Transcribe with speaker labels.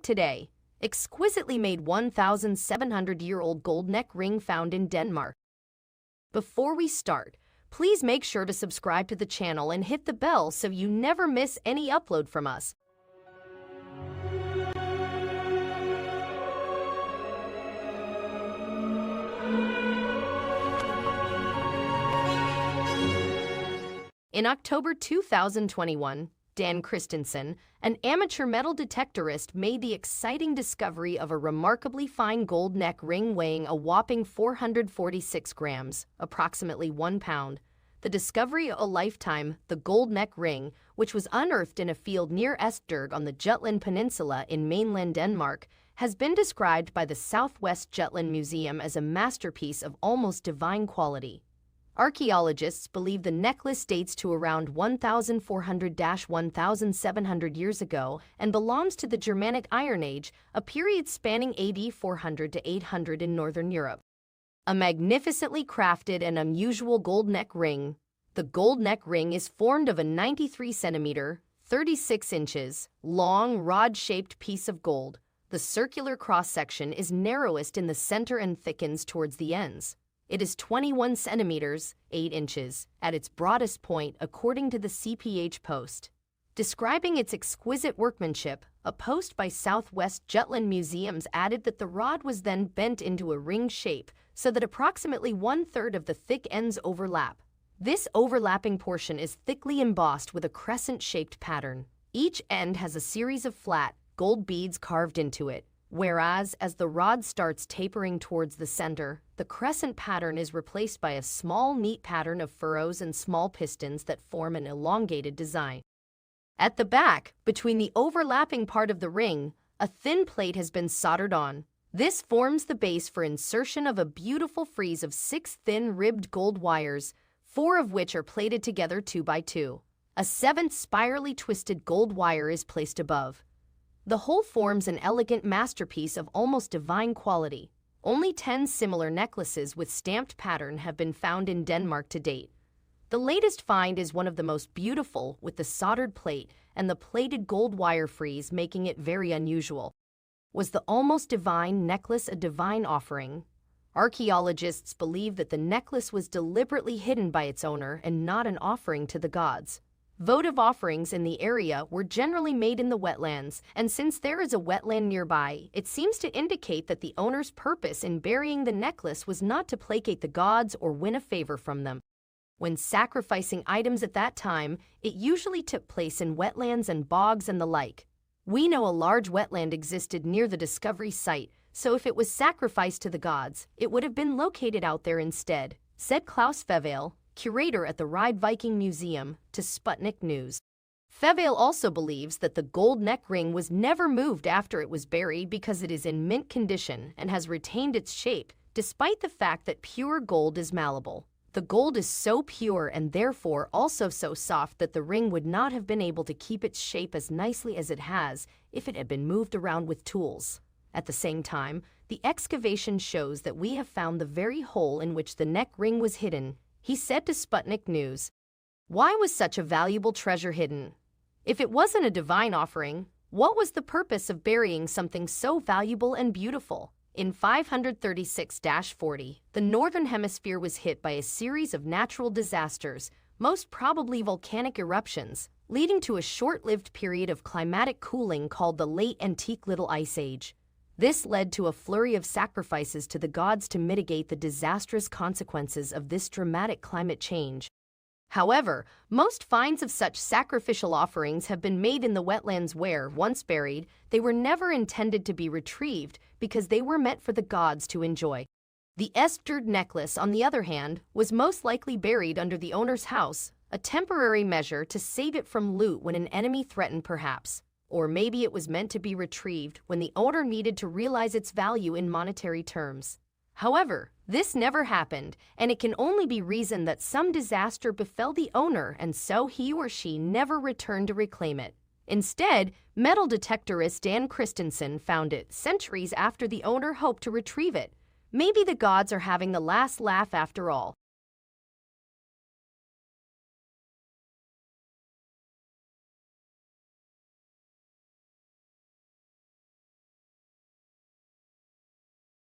Speaker 1: topic today: exquisitely made 1,700-year-old gold neck ring found in Denmark. Before we start, please make sure to subscribe to the channel and hit the bell so you never miss any upload from us. In October 2021, Dan Christensen, an amateur metal detectorist, made the exciting discovery of a remarkably fine gold neck ring weighing a whopping 446 grams, approximately 1 pound. The discovery of a lifetime, the gold neck ring, which was unearthed in a field near Esbjerg on the Jutland Peninsula in mainland Denmark, has been described by the Southwest Jutland Museum as a masterpiece of almost divine quality. Archaeologists believe the necklace dates to around 1,400–1,700 years ago and belongs to the Germanic Iron Age, a period spanning AD 400 to 800 in northern Europe. A magnificently crafted and unusual gold neck ring. The gold neck ring is formed of a 93 centimeter, 36 inches, long, rod-shaped piece of gold. The circular cross-section is narrowest in the center and thickens towards the ends. It is 21 centimeters, 8 inches, at its broadest point, according to the CPH post. Describing its exquisite workmanship, a post by Southwest Jutland Museums added that the rod was then bent into a ring shape so that approximately 1/3 of the thick ends overlap. This overlapping portion is thickly embossed with a crescent-shaped pattern. Each end has a series of flat, gold beads carved into it, whereas as the rod starts tapering towards the center, the crescent pattern is replaced by a small, neat pattern of furrows and small pistons that form an elongated design. At the back, between the overlapping part of the ring, a thin plate has been soldered on. This forms the base for insertion of a beautiful frieze of 6 thin ribbed gold wires, 4 of which are plated together 2 by 2. A 7th spirally twisted gold wire is placed above. The whole forms an elegant masterpiece of almost divine quality. Only 10 similar necklaces with stamped pattern have been found in Denmark to date. The latest find is one of the most beautiful, with the soldered plate and the plated gold wire frieze making it very unusual. Was the almost divine necklace a divine offering? Archaeologists believe that the necklace was deliberately hidden by its owner and not an offering to the gods. Votive offerings in the area were generally made in the wetlands, and since there is a wetland nearby, it seems to indicate that the owner's purpose in burying the necklace was not to placate the gods or win a favor from them. When sacrificing items at that time, it usually took place in wetlands and bogs and the like. We know a large wetland existed near the discovery site, so if it was sacrificed to the gods, it would have been located out there instead, said Klaus Fevale, curator at the Ride Viking Museum, to Sputnik News. Fevale also believes that the gold neck ring was never moved after it was buried because it is in mint condition and has retained its shape, despite the fact that pure gold is malleable. The gold is so pure and therefore also so soft that the ring would not have been able to keep its shape as nicely as it has if it had been moved around with tools. At the same time, the excavation shows that we have found the very hole in which the neck ring was hidden, he said to Sputnik News. Why was such a valuable treasure hidden? If it wasn't a divine offering, what was the purpose of burying something so valuable and beautiful? In 536–40, the Northern Hemisphere was hit by a series of natural disasters, most probably volcanic eruptions, leading to a short-lived period of climatic cooling called the Late Antique Little Ice Age. This led to a flurry of sacrifices to the gods to mitigate the disastrous consequences of this dramatic climate change. However, most finds of such sacrificial offerings have been made in the wetlands where, once buried, they were never intended to be retrieved because they were meant for the gods to enjoy. The Esbjerg necklace, on the other hand, was most likely buried under the owner's house, a temporary measure to save it from loot when an enemy threatened perhaps. Or maybe it was meant to be retrieved when the owner needed to realize its value in monetary terms. However, this never happened, and it can only be reasoned that some disaster befell the owner and so he or she never returned to reclaim it. Instead, metal detectorist Dan Christensen found it centuries after the owner hoped to retrieve it. Maybe the gods are having the last laugh after all.